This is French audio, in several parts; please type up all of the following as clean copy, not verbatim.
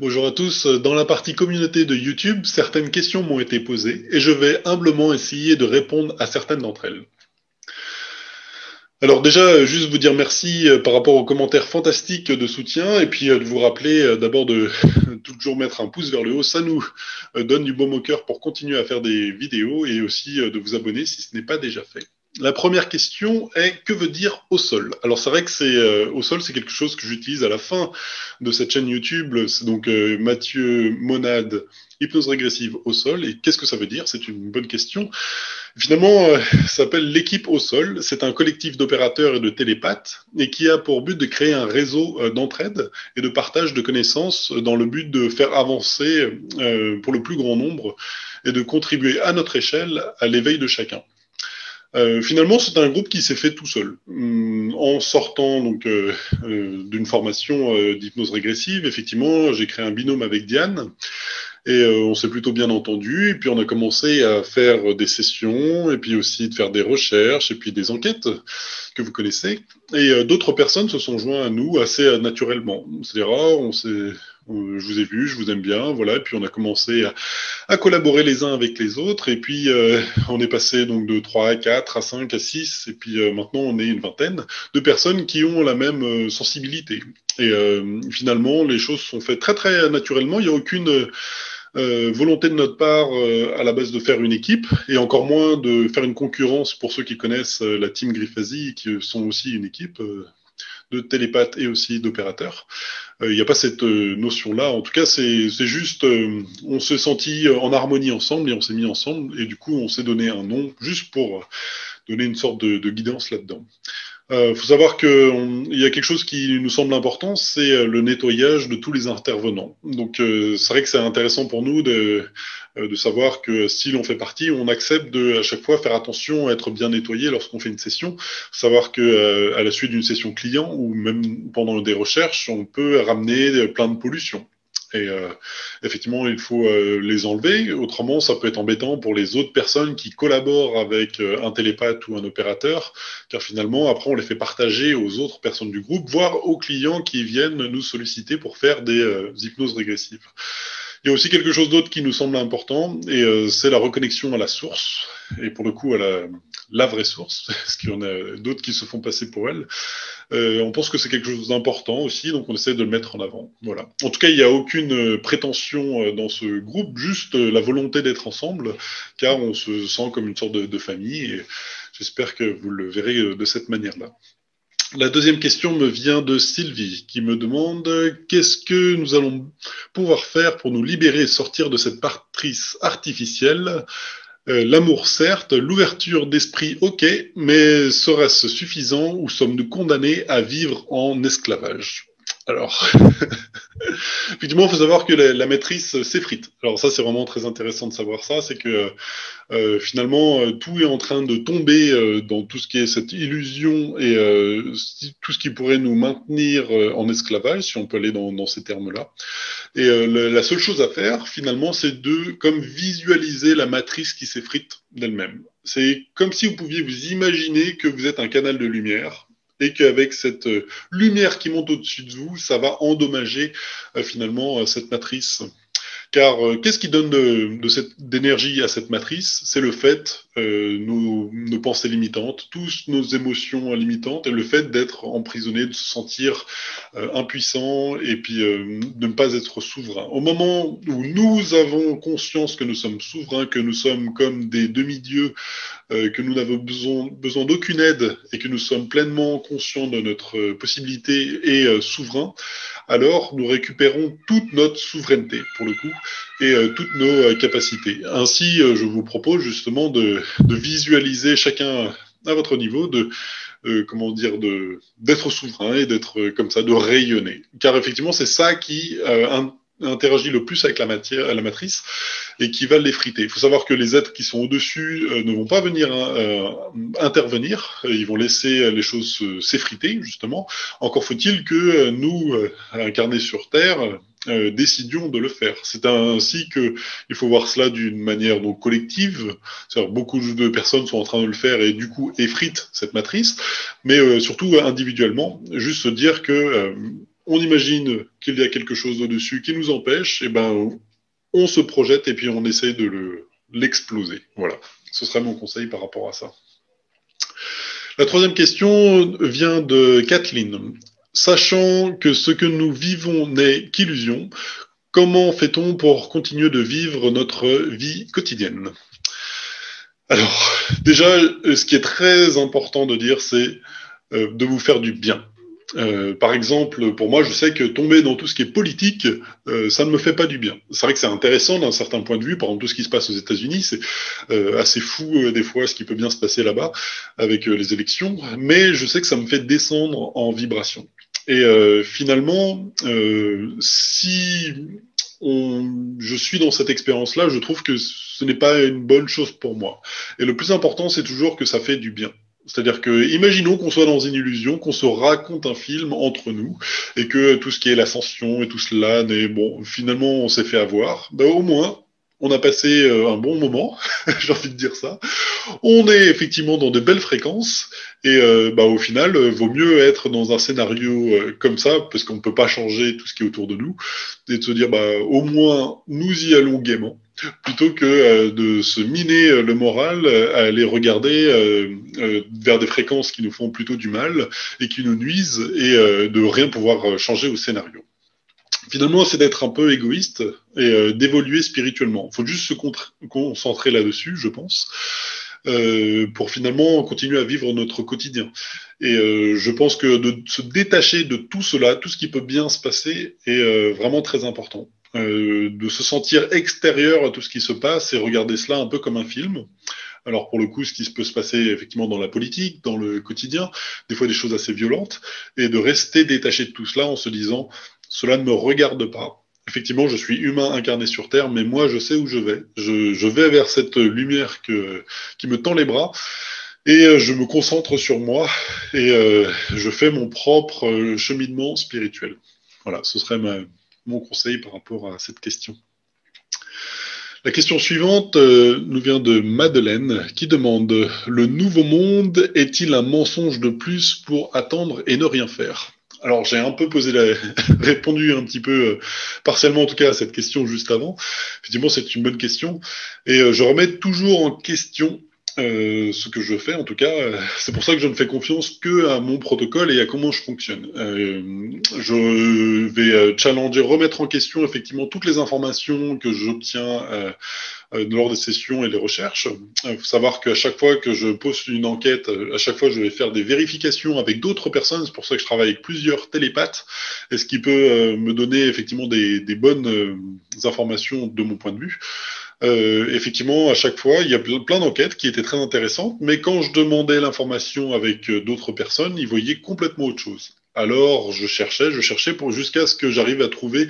Bonjour à tous. Dans la partie communauté de YouTube, certaines questions m'ont été posées et je vais humblement essayer de répondre à certaines d'entre elles. Alors déjà, juste vous dire merci par rapport aux commentaires fantastiques de soutien et puis de vous rappeler d'abord de toujours mettre un pouce vers le haut. Ça nous donne du baume au cœur pour continuer à faire des vidéos et aussi de vous abonner si ce n'est pas déjà fait. La première question est que veut dire au sol? Alors c'est vrai que c'est au sol, c'est quelque chose que j'utilise à la fin de cette chaîne YouTube. C'est donc Mathieu Monade, hypnose régressive au sol. Et qu'est-ce que ça veut dire? C'est une bonne question. Finalement, ça s'appelle l'équipe au sol. C'est un collectif d'opérateurs et de télépathes et qui a pour but de créer un réseau d'entraide et de partage de connaissances dans le but de faire avancer pour le plus grand nombre et de contribuer à notre échelle à l'éveil de chacun. Finalement, c'est un groupe qui s'est fait tout seul, en sortant donc d'une formation d'hypnose régressive. Effectivement, j'ai créé un binôme avec Diane et on s'est plutôt bien entendu. Et puis on a commencé à faire des sessions et puis aussi de faire des recherches et puis des enquêtes que vous connaissez. Et d'autres personnes se sont joints à nous assez naturellement. C'est-à-dire, je vous ai vu, je vous aime bien, voilà. Et puis on a commencé à collaborer les uns avec les autres. Et puis on est passé donc de 3 à 4 à 5 à 6. Et puis maintenant on est une vingtaine de personnes qui ont la même sensibilité. Et finalement les choses sont faites très très naturellement. Il n'y a aucune volonté de notre part à la base de faire une équipe et encore moins de faire une concurrence pour ceux qui connaissent la team Griffazi qui sont aussi une équipe de télépathes et aussi d'opérateurs. Il n'y a pas cette notion-là. En tout cas, c'est juste, on s'est senti en harmonie ensemble et on s'est mis ensemble et du coup, on s'est donné un nom juste pour donner une sorte de guidance là-dedans. Faut savoir qu'il y a quelque chose qui nous semble important, c'est le nettoyage de tous les intervenants. Donc, c'est vrai que c'est intéressant pour nous de savoir que si l'on fait partie, on accepte de à chaque fois faire attention à être bien nettoyé lorsqu'on fait une session. Faut savoir que à la suite d'une session client ou même pendant des recherches, on peut ramener plein de pollutions. Et effectivement, il faut les enlever. Autrement, ça peut être embêtant pour les autres personnes qui collaborent avec un télépathe ou un opérateur, car finalement, après, on les fait partager aux autres personnes du groupe, voire aux clients qui viennent nous solliciter pour faire des hypnoses régressives. Il y a aussi quelque chose d'autre qui nous semble important, et c'est la reconnexion à la source, et pour le coup à la vraie source, parce qu'il y en a d'autres qui se font passer pour elle. On pense que c'est quelque chose d'important aussi, donc on essaie de le mettre en avant. Voilà. En tout cas, il n'y a aucune prétention dans ce groupe, juste la volonté d'être ensemble, car on se sent comme une sorte de famille, et j'espère que vous le verrez de cette manière-là. La deuxième question me vient de Sylvie, qui me demande qu'est-ce que nous allons pouvoir faire pour nous libérer et sortir de cette matrice artificielle. L'amour, certes, l'ouverture d'esprit, ok, mais serait-ce suffisant ou sommes-nous condamnés à vivre en esclavage? Alors, effectivement, il faut savoir que la matrice s'effrite. Alors ça, c'est vraiment très intéressant de savoir ça, c'est que finalement, tout est en train de tomber dans tout ce qui est cette illusion et tout ce qui pourrait nous maintenir en esclavage, si on peut aller dans ces termes-là. Et la seule chose à faire, finalement, c'est de comme visualiser la matrice qui s'effrite d'elle-même. C'est comme si vous pouviez vous imaginer que vous êtes un canal de lumière et qu'avec cette lumière qui monte au-dessus de vous, ça va endommager finalement cette matrice. Car qu'est-ce qui donne d'énergie à cette matrice? C'est le fait, nos pensées limitantes, tous nos émotions limitantes, et le fait d'être emprisonné, de se sentir impuissant, et puis de ne pas être souverain. Au moment où nous avons conscience que nous sommes souverains, que nous sommes comme des demi-dieux, que nous n'avons besoin d'aucune aide, et que nous sommes pleinement conscients de notre possibilité et souverains, alors nous récupérons toute notre souveraineté, pour le coup, et toutes nos capacités. Ainsi, je vous propose justement de visualiser chacun à votre niveau, comment dire, d'être souverain et d'être comme ça, de rayonner. Car effectivement, c'est ça qui interagit le plus avec la matrice et qui va l'effriter. Il faut savoir que les êtres qui sont au-dessus ne vont pas venir intervenir, ils vont laisser les choses s'effriter, justement. Encore faut-il que nous, incarnés sur Terre, décidions de le faire. C'est ainsi que il faut voir cela d'une manière donc collective. C'est-à-dire beaucoup de personnes sont en train de le faire et du coup effritent cette matrice, mais surtout individuellement, juste se dire que on imagine qu'il y a quelque chose au-dessus qui nous empêche, et ben on se projette et puis on essaie de l'exploser. Voilà, ce serait mon conseil par rapport à ça. La troisième question vient de Kathleen. Sachant que ce que nous vivons n'est qu'illusion, comment fait-on pour continuer de vivre notre vie quotidienne? Alors, déjà, ce qui est très important de dire, c'est de vous faire du bien. Par exemple, pour moi, je sais que tomber dans tout ce qui est politique, ça ne me fait pas du bien. C'est vrai que c'est intéressant d'un certain point de vue. Par exemple, tout ce qui se passe aux États-Unis, c'est assez fou des fois ce qui peut bien se passer là-bas avec les élections. Mais je sais que ça me fait descendre en vibration. Et finalement, si je suis dans cette expérience-là, je trouve que ce n'est pas une bonne chose pour moi. Et le plus important, c'est toujours que ça fait du bien. C'est-à-dire que, imaginons qu'on soit dans une illusion, qu'on se raconte un film entre nous, et que tout ce qui est l'ascension et tout cela, bon, finalement, on s'est fait avoir. Ben, au moins, on a passé un bon moment, j'ai envie de dire ça. On est effectivement dans de belles fréquences, et au final, vaut mieux être dans un scénario comme ça, parce qu'on ne peut pas changer tout ce qui est autour de nous, et de se dire, au moins, nous y allons gaiement plutôt que de se miner le moral à aller regarder vers des fréquences qui nous font plutôt du mal et qui nous nuisent et de rien pouvoir changer au scénario. Finalement, c'est d'être un peu égoïste et d'évoluer spirituellement. Il faut juste se concentrer là-dessus, je pense, pour finalement continuer à vivre notre quotidien. Et je pense que de se détacher de tout cela, tout ce qui peut bien se passer, est vraiment très important. De se sentir extérieur à tout ce qui se passe et regarder cela un peu comme un film. Alors pour le coup, ce qui peut se passer effectivement dans la politique, dans le quotidien, des fois des choses assez violentes, et de rester détaché de tout cela en se disant, cela ne me regarde pas. Effectivement, je suis humain incarné sur Terre, mais moi, je sais où je vais. Je vais vers cette lumière qui me tend les bras, et je me concentre sur moi, et je fais mon propre cheminement spirituel. Voilà, ce serait mon conseil par rapport à cette question. La question suivante nous vient de Madeleine qui demande: le nouveau monde est-il un mensonge de plus pour attendre et ne rien faire? Alors j'ai un peu répondu un petit peu partiellement en tout cas à cette question juste avant. Effectivement, c'est une bonne question et je remets toujours en question ce que je fais, en tout cas, c'est pour ça que je ne fais confiance que à mon protocole et à comment je fonctionne. Je vais challenger, remettre en question effectivement toutes les informations que j'obtiens lors des sessions et des recherches. Il faut savoir qu'à chaque fois que je poste une enquête, à chaque fois je vais faire des vérifications avec d'autres personnes. C'est pour ça que je travaille avec plusieurs télépathes, et ce qui peut me donner effectivement des bonnes informations de mon point de vue. Effectivement, à chaque fois, il y a plein d'enquêtes qui étaient très intéressantes, mais quand je demandais l'information avec d'autres personnes, ils voyaient complètement autre chose. Alors, je cherchais pour jusqu'à ce que j'arrive à trouver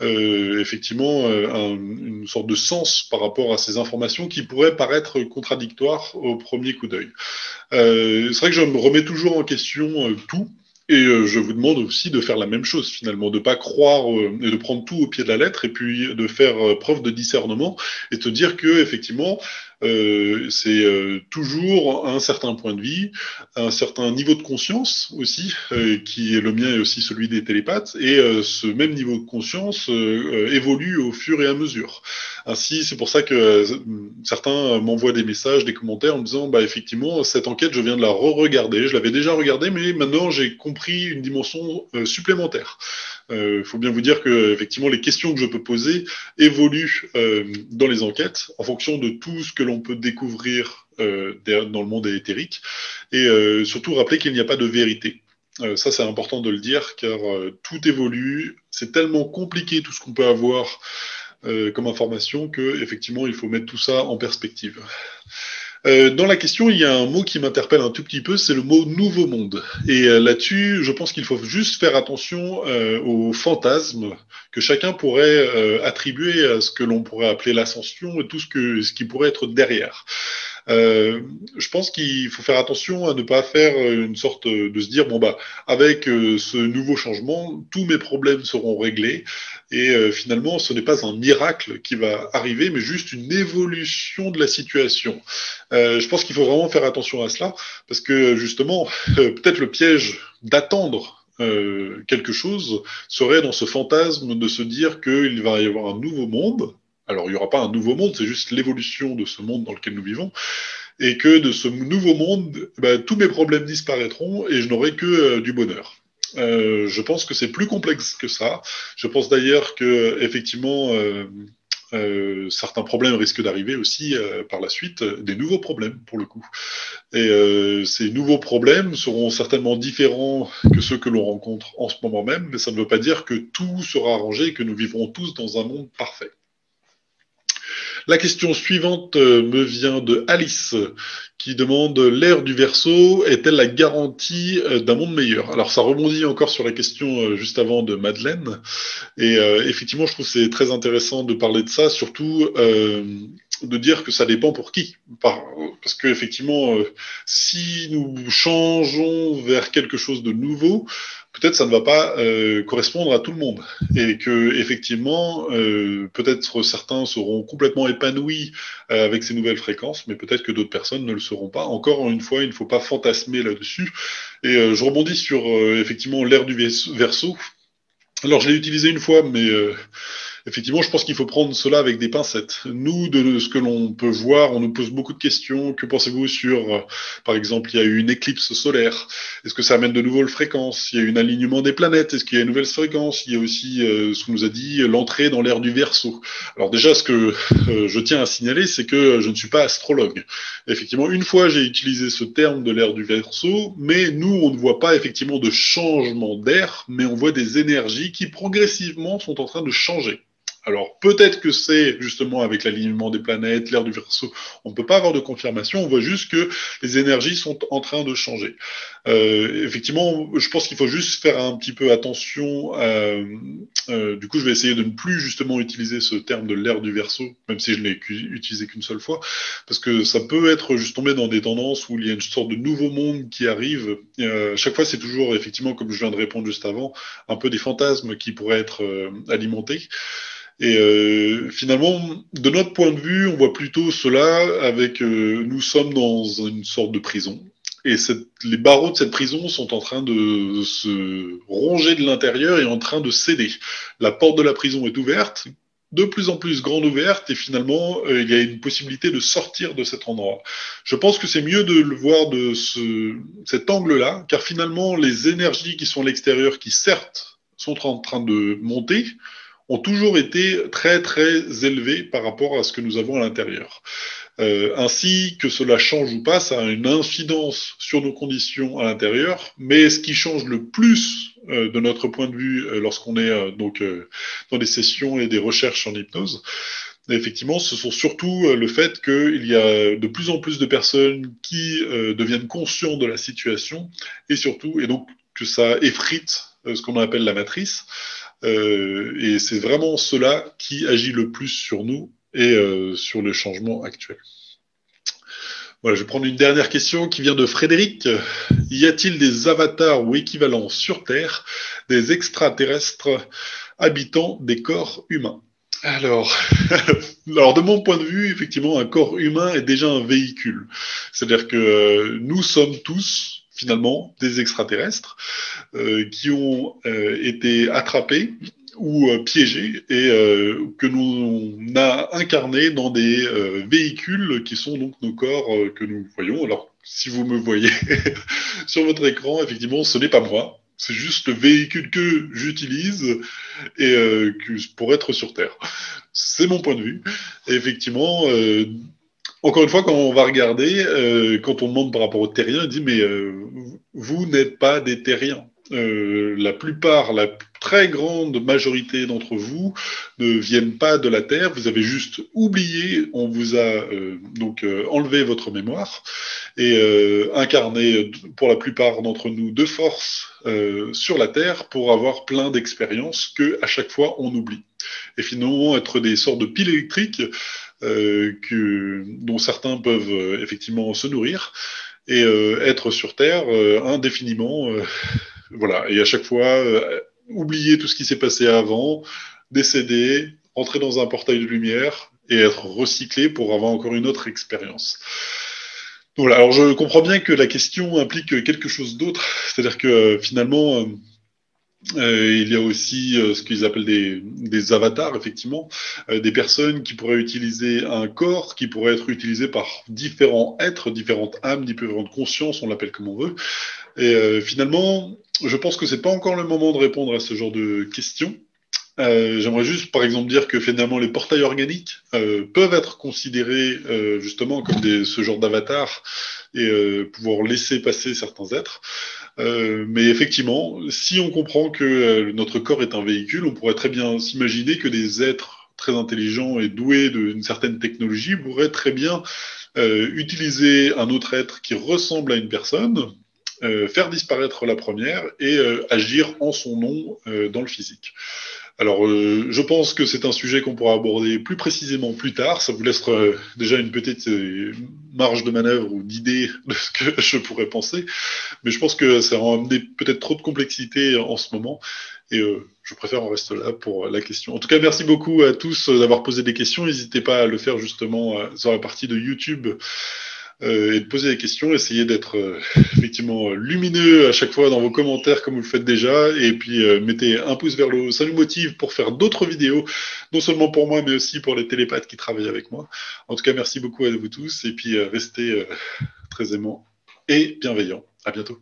effectivement une sorte de sens par rapport à ces informations qui pourraient paraître contradictoires au premier coup d'œil. C'est vrai que je me remets toujours en question tout. Et je vous demande aussi de faire la même chose finalement, de pas croire et de prendre tout au pied de la lettre et puis de faire preuve de discernement et de te dire que effectivement c'est toujours un certain point de vue, un certain niveau de conscience aussi, qui est le mien et aussi celui des télépathes, et ce même niveau de conscience évolue au fur et à mesure. Ainsi, c'est pour ça que certains m'envoient des messages, des commentaires en me disant, effectivement, cette enquête, je viens de la re-regarder, je l'avais déjà regardée, mais maintenant j'ai compris une dimension supplémentaire. Faut bien vous dire que effectivement les questions que je peux poser évoluent dans les enquêtes en fonction de tout ce que l'on peut découvrir dans le monde éthérique, et surtout rappeler qu'il n'y a pas de vérité. Ça c'est important de le dire car tout évolue, c'est tellement compliqué tout ce qu'on peut avoir comme information que effectivement il faut mettre tout ça en perspective. Dans la question, il y a un mot qui m'interpelle un tout petit peu, c'est le mot nouveau monde. Et là-dessus, je pense qu'il faut juste faire attention aux fantasmes que chacun pourrait attribuer à ce que l'on pourrait appeler l'ascension et tout ce qui pourrait être derrière. Je pense qu'il faut faire attention à ne pas faire une sorte de se dire avec ce nouveau changement, tous mes problèmes seront réglés. Et finalement, ce n'est pas un miracle qui va arriver, mais juste une évolution de la situation. Je pense qu'il faut vraiment faire attention à cela, parce que justement, peut-être le piège d'attendre quelque chose serait dans ce fantasme de se dire qu'il va y avoir un nouveau monde. Alors, il n'y aura pas un nouveau monde, c'est juste l'évolution de ce monde dans lequel nous vivons, et que de ce nouveau monde, tous mes problèmes disparaîtront et je n'aurai que du bonheur. Je pense que c'est plus complexe que ça. Je pense d'ailleurs que effectivement, certains problèmes risquent d'arriver aussi par la suite, des nouveaux problèmes pour le coup. Et ces nouveaux problèmes seront certainement différents que ceux que l'on rencontre en ce moment même, mais ça ne veut pas dire que tout sera arrangé et que nous vivrons tous dans un monde parfait. La question suivante me vient de Alice, qui demande: l'ère du Verseau est-elle la garantie d'un monde meilleur? Alors ça rebondit encore sur la question juste avant de Madeleine, et effectivement je trouve que c'est très intéressant de parler de ça, surtout de dire que ça dépend pour qui. Parce que effectivement, si nous changeons vers quelque chose de nouveau, peut-être ça ne va pas correspondre à tout le monde, et que effectivement peut-être certains seront complètement épanouis avec ces nouvelles fréquences, mais peut-être que d'autres personnes ne le seront pas. Encore une fois, il ne faut pas fantasmer là-dessus. Et je rebondis sur effectivement l'ère du Verseau. Alors je l'ai utilisé une fois, mais effectivement, je pense qu'il faut prendre cela avec des pincettes. Nous, de ce que l'on peut voir, on nous pose beaucoup de questions. Que pensez-vous sur, par exemple, il y a eu une éclipse solaire. Est-ce que ça amène de nouvelles fréquences? Il y a eu un alignement des planètes. Est-ce qu'il y a une nouvelle fréquence? Il y a aussi ce qu'on nous a dit, l'entrée dans l'ère du Verseau. Alors déjà, ce que je tiens à signaler, c'est que je ne suis pas astrologue. Effectivement, une fois, j'ai utilisé ce terme de l'ère du Verseau, mais nous, on ne voit pas effectivement de changement d'ère, mais on voit des énergies qui progressivement sont en train de changer. Alors peut-être que c'est justement avec l'alignement des planètes, l'ère du Verseau, on ne peut pas avoir de confirmation, on voit juste que les énergies sont en train de changer. Effectivement, je pense qu'il faut juste faire un petit peu attention. Du coup, je vais essayer de ne plus justement utiliser ce terme de l'ère du Verseau, même si je ne l'ai utilisé qu'une seule fois, parce que ça peut être juste tombé dans des tendances où il y a une sorte de nouveau monde qui arrive. Chaque fois, c'est toujours effectivement, comme je viens de répondre juste avant, un peu des fantasmes qui pourraient être alimentés. Et finalement, de notre point de vue, on voit plutôt cela avec nous sommes dans une sorte de prison. Et les barreaux de cette prison sont en train de se ronger de l'intérieur et en train de céder. La porte de la prison est ouverte, de plus en plus grande ouverte, et finalement, il y a une possibilité de sortir de cet endroit. Je pense que c'est mieux de le voir de cet angle-là, car finalement, les énergies qui sont à l'extérieur, qui certes sont en train de monter, ont toujours été très très élevés par rapport à ce que nous avons à l'intérieur. Ainsi que cela change ou pas, ça a une incidence sur nos conditions à l'intérieur, mais ce qui change le plus de notre point de vue lorsqu'on est dans des sessions et des recherches en hypnose, effectivement, ce sont surtout le fait qu'il y a de plus en plus de personnes qui deviennent conscients de la situation, et surtout, et donc que ça effrite ce qu'on appelle la matrice. Et c'est vraiment cela qui agit le plus sur nous et sur le changement actuel. Voilà, je vais prendre une dernière question qui vient de Frédéric. Y a-t-il des avatars ou équivalents sur Terre, des extraterrestres habitant des corps humains? Alors, de mon point de vue, effectivement, un corps humain est déjà un véhicule. C'est-à-dire que nous sommes tous, finalement, des extraterrestres qui ont été attrapés ou piégés et que nous on a incarnés dans des véhicules qui sont donc nos corps que nous voyons. Alors, si vous me voyez sur votre écran, effectivement, ce n'est pas moi. C'est juste le véhicule que j'utilise et pour être sur Terre. C'est mon point de vue. Et effectivement, encore une fois, quand on va regarder, quand on demande par rapport aux terriens, il dit mais vous n'êtes pas des terriens. La plupart, la très grande majorité d'entre vous ne viennent pas de la Terre. Vous avez juste oublié, on vous a enlevé votre mémoire et incarné pour la plupart d'entre nous de force sur la Terre pour avoir plein d'expériences que à chaque fois on oublie. Et finalement être des sortes de piles électriques dont certains peuvent effectivement se nourrir et être sur Terre indéfiniment. Voilà, et à chaque fois, oublier tout ce qui s'est passé avant, décéder, rentrer dans un portail de lumière et être recyclé pour avoir encore une autre expérience. Voilà, alors je comprends bien que la question implique quelque chose d'autre, c'est-à-dire que finalement, Il y a aussi ce qu'ils appellent des avatars, effectivement, des personnes qui pourraient utiliser un corps qui pourrait être utilisé par différents êtres, différentes âmes, différentes consciences, on l'appelle comme on veut. Et finalement, je pense que c'est pas encore le moment de répondre à ce genre de questions. J'aimerais juste, par exemple, dire que finalement, les portails organiques peuvent être considérés justement comme ce genre d'avatar et pouvoir laisser passer certains êtres. Mais effectivement, si on comprend que notre corps est un véhicule, on pourrait très bien s'imaginer que des êtres très intelligents et doués d'une certaine technologie pourraient très bien utiliser un autre être qui ressemble à une personne, faire disparaître la première et agir en son nom dans le physique. Alors, je pense que c'est un sujet qu'on pourra aborder plus précisément plus tard. Ça vous laisse déjà une petite marge de manœuvre ou d'idée de ce que je pourrais penser. Mais je pense que ça rend peut-être trop de complexité en ce moment. Et je préfère en rester là pour la question. En tout cas, merci beaucoup à tous d'avoir posé des questions. N'hésitez pas à le faire justement sur la partie de YouTube et de poser des questions. Essayez d'être effectivement lumineux à chaque fois dans vos commentaires comme vous le faites déjà. Et puis mettez un pouce vers le haut. Ça nous motive pour faire d'autres vidéos, non seulement pour moi, mais aussi pour les télépathes qui travaillent avec moi. En tout cas, merci beaucoup à vous tous. Et puis restez très aimants et bienveillants. À bientôt.